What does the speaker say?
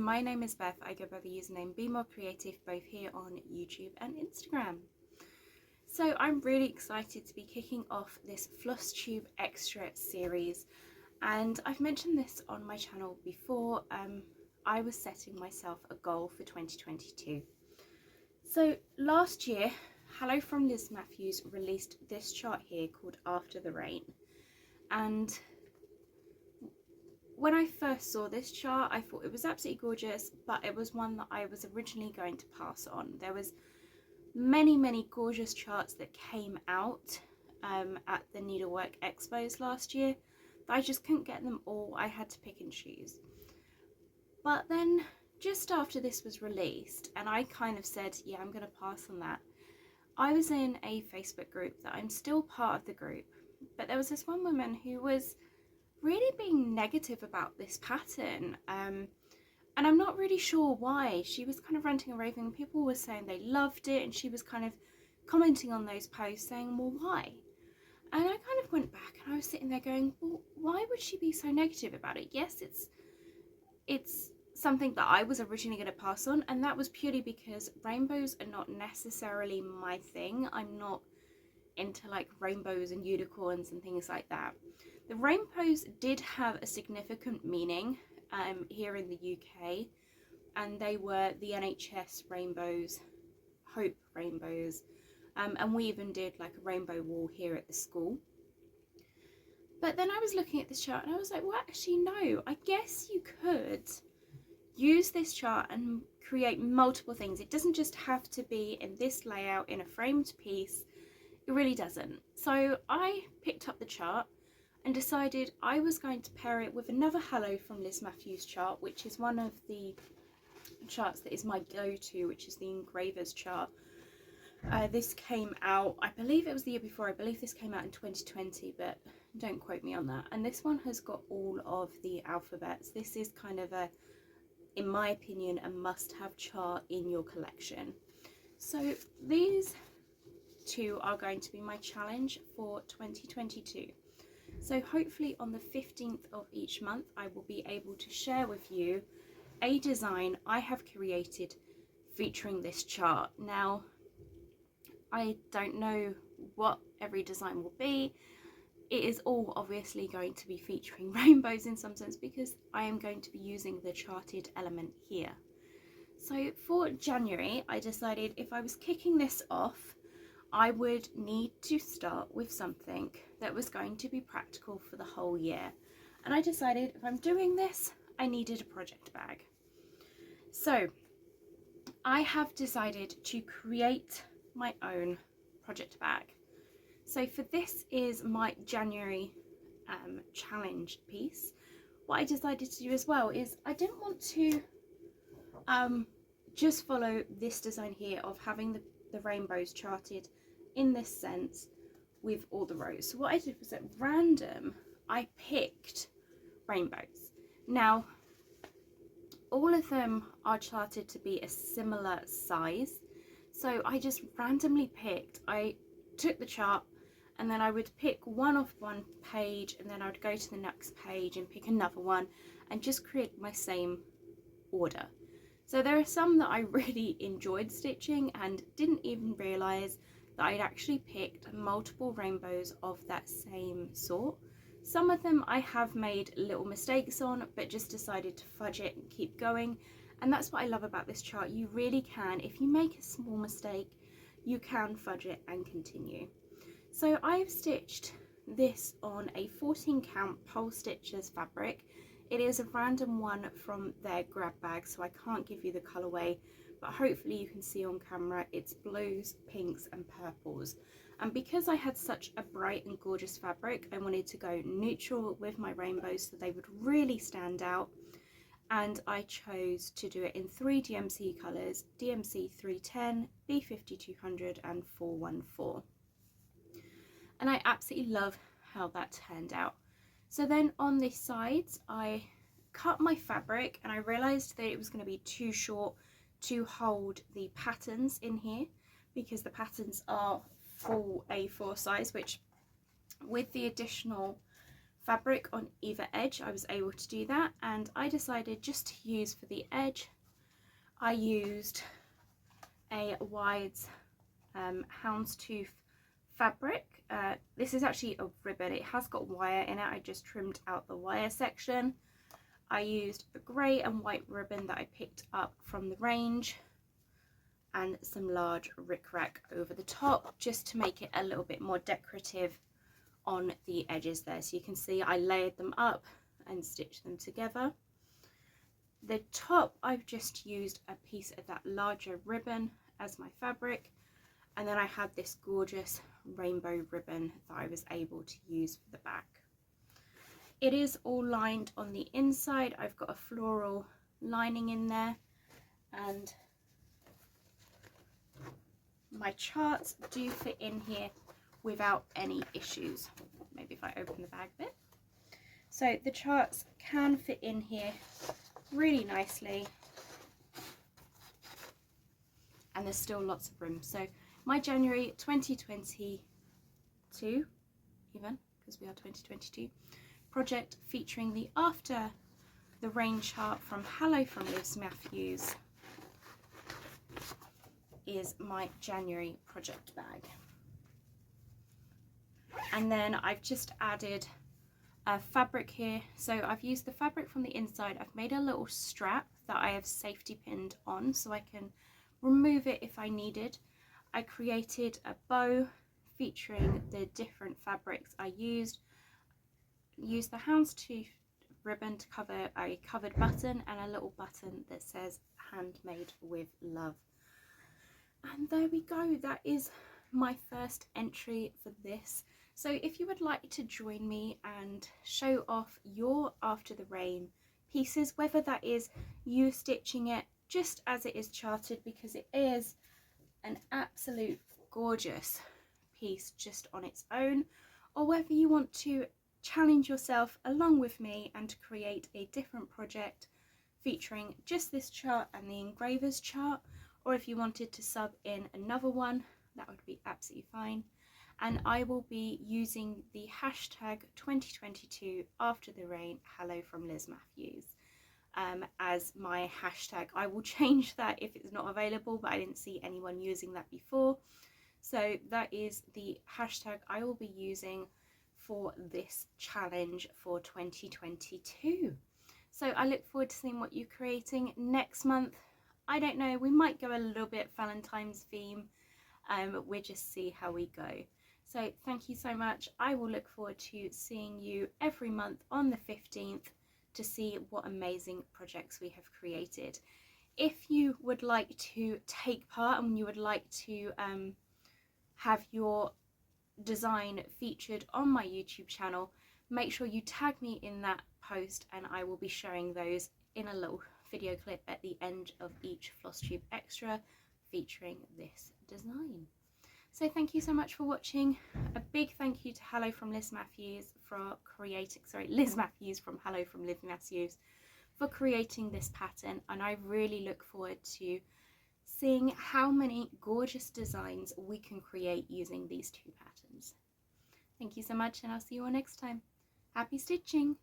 my name is Beth. I go by the username Be More Creative both here on YouTube and Instagram. So I'm really excited to be kicking off this FlossTube Extra series, and I've mentioned this on my channel before. I was setting myself a goal for 2022. So last year, Hello From Liz Mathews released this chart here called After the Rain, and when I first saw this chart, I thought it was absolutely gorgeous, but it was one that I was originally going to pass on. There was many gorgeous charts that came out at the Needlework Expos last year, but I just couldn't get them all. I had to pick and choose. But then just after this was released, and I kind of said, yeah, I'm going to pass on that, I was in a Facebook group that I'm still part of the group, but there was this one woman who was really being negative about this pattern, and I'm not really sure why. She was kind of ranting and raving, and people were saying they loved it, and she was kind of commenting on those posts saying, well, why? And I kind of went back and I was sitting there going, well, why would she be so negative about it? Yes, it's something that I was originally going to pass on, and that was purely because rainbows are not necessarily my thing. I'm not into like rainbows and unicorns and things like that. The rainbows did have a significant meaning here in the UK, and they were the NHS rainbows, Hope rainbows, and we even did like a rainbow wall here at the school. But then I was looking at this chart and I was like, well, actually no, I guess you could use this chart and create multiple things. It doesn't just have to be in this layout in a framed piece. It really doesn't. So I picked up the chart and decided I was going to pair it with another Hello From Liz Mathews chart, which is one of the charts that is my go-to, which is the Engravers Chart. This came out, I believe it was the year before. I believe this came out in 2020, but don't quote me on that. And this one has got all of the alphabets. This is kind of a, in my opinion, a must-have chart in your collection. So these two are going to be my challenge for 2022. So hopefully on the 15th of each month I will be able to share with you a design I have created featuring this chart. Now, I don't know what every design will be. It is all obviously going to be featuring rainbows in some sense, because I am going to be using the charted element here. So for January, I decided if I was kicking this off, I would need to start with something that was going to be practical for the whole year. And I decided if I'm doing this, I needed a project bag. So I have decided to create my own project bag. So for this is my January challenge piece. What I decided to do as well is I didn't want to just follow this design here of having the rainbows charted in this sense with all the rows. So what I did was at random I picked rainbows. Now all of them are charted to be a similar size, so I just randomly picked. I took the chart and then I would pick one off one page, and then I would go to the next page and pick another one and just create my same order. So there are some that I really enjoyed stitching and didn't even realise that I'd actually picked multiple rainbows of that same sort. Some of them I have made little mistakes on, but just decided to fudge it and keep going. And that's what I love about this chart. You really can, if you make a small mistake, you can fudge it and continue. So I've stitched this on a 14 count Pole Stitchers fabric. It is a random one from their grab bag, so I can't give you the colourway, but hopefully you can see on camera it's blues, pinks and purples. And because I had such a bright and gorgeous fabric, I wanted to go neutral with my rainbows so they would really stand out, and I chose to do it in 3 DMC colours: DMC 310, B5200 and 414. And I absolutely love how that turned out. So then on the sides I cut my fabric, and I realised that it was going to be too short to hold the patterns in here, because the patterns are full A4 size, which with the additional fabric on either edge, I was able to do that, and I decided just to use for the edge, I used a wide houndstooth fabric. This is actually a ribbon, it has got wire in it, I just trimmed out the wire section. I used the grey and white ribbon that I picked up from the range and some large rickrack over the top just to make it a little bit more decorative on the edges there. So you can see I layered them up and stitched them together. The top, I've just used a piece of that larger ribbon as my fabric, and then I had this gorgeous rainbow ribbon that I was able to use for the back. It is all lined on the inside. I've got a floral lining in there, and my charts do fit in here without any issues. Maybe if I open the bag a bit. So the charts can fit in here really nicely, and there's still lots of room. So my January 2022, even because we are 2022, project featuring the After the Rain chart from Hello From Liz Mathews is my January project bag. And then I've just added a fabric here. So I've used the fabric from the inside. I've made a little strap that I have safety pinned on so I can remove it if I needed. I created a bow featuring the different fabrics I used the houndstooth ribbon to cover a covered button and a little button that says handmade with love. And there we go, that is my first entry for this. So if you would like to join me and show off your After the Rain pieces, whether that is you stitching it just as it is charted, because it is an absolute gorgeous piece just on its own, or whether you want to challenge yourself along with me and create a different project featuring just this chart and the Engravers Chart, or if you wanted to sub in another one, that would be absolutely fine. And I will be using the hashtag 2022 After the Rain Hello From Liz Mathews as my hashtag. I will change that if it's not available, but I didn't see anyone using that before. So that is the hashtag I will be using for this challenge for 2022. So I look forward to seeing what you're creating next month. I don't know, we might go a little bit Valentine's theme. We'll just see how we go. So thank you so much. I will look forward to seeing you every month on the 15th to see what amazing projects we have created. If you would like to take part and you would like to have your design featured on my YouTube channel, make sure you tag me in that post and I will be sharing those in a little video clip at the end of each FlossTube extra featuring this design. So thank you so much for watching. A big thank you to Hello From Liz Mathews for creating, Liz Mathews from Hello From Liz Mathews for creating this pattern, and I really look forward to seeing how many gorgeous designs we can create using these two patterns. Thank you so much, and I'll see you all next time. Happy stitching!